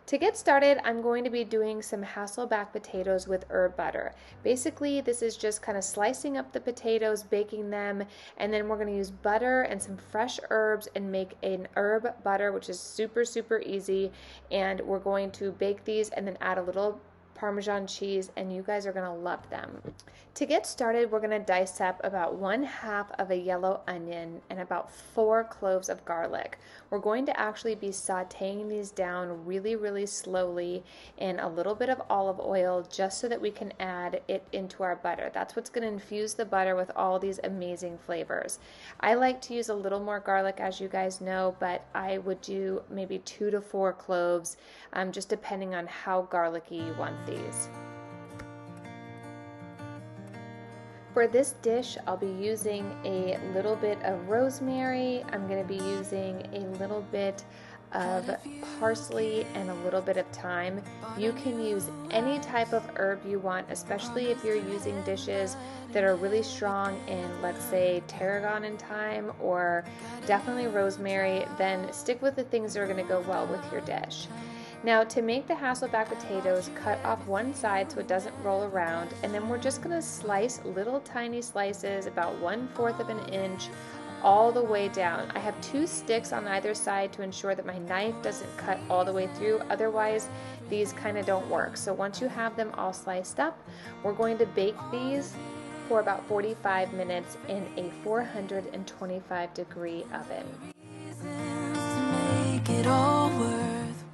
To get started, I'm going to be doing some Hasselback potatoes with herb butter. Basically, this is just kind of slicing up the potatoes, baking them, and then we're going to use butter and some fresh herbs and make an herb butter, which is super, super easy. And we're going to bake these and then add a little Parmesan cheese, and you guys are going to love them. To get started, we're going to dice up about 1/2 of a yellow onion and about 4 cloves of garlic. We're going to actually be sauteing these down really, really slowly in a little bit of olive oil just so that we can add it into our butter. That's what's going to infuse the butter with all these amazing flavors. I like to use a little more garlic, as you guys know, but I would do maybe 2 to 4 cloves, just depending on how garlicky you want these. For this dish, I'll be using a little bit of rosemary. I'm going to be using a little bit of parsley and a little bit of thyme. You can use any type of herb you want, especially if you're using dishes that are really strong in, let's say, tarragon and thyme, or definitely rosemary. Then stick with the things that are going to go well with your dish. Now, to make the Hasselback potatoes, cut off one side so it doesn't roll around, and then we're just going to slice little tiny slices about 1/4 of an inch all the way down. I have 2 sticks on either side to ensure that my knife doesn't cut all the way through, otherwise these kind of don't work. So once you have them all sliced up, we're going to bake these for about 45 minutes in a 425-degree oven.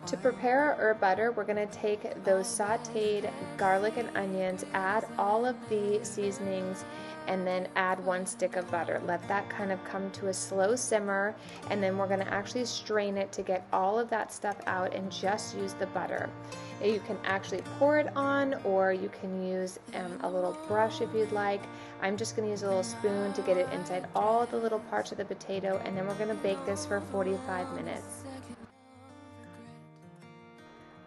To prepare our herb butter, we're going to take those sauteed garlic and onions, add all of the seasonings, and then add 1 stick of butter. Let that kind of come to a slow simmer, and then we're going to actually strain it to get all of that stuff out and just use the butter. You can actually pour it on, or you can use a little brush if you'd like. I'm just going to use a little spoon to get it inside all the little parts of the potato, and then we're going to bake this for 45 minutes.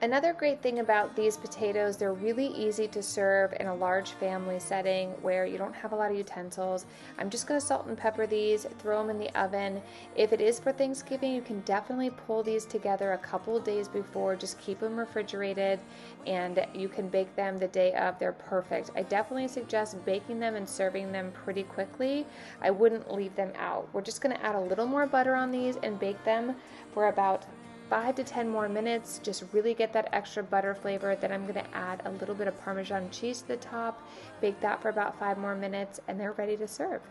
Another great thing about these potatoes, they're really easy to serve in a large family setting where you don't have a lot of utensils. I'm just going to salt and pepper these, throw them in the oven. If it is for Thanksgiving, you can definitely pull these together a couple of days before. Just keep them refrigerated and you can bake them the day of. They're perfect. I definitely suggest baking them and serving them pretty quickly. I wouldn't leave them out. We're just going to add a little more butter on these and bake them for about 5 to 10 more minutes. Just really get that extra butter flavor. Then I'm going to add a little bit of Parmesan cheese to the top, bake that for about 5 more minutes, and they're ready to serve.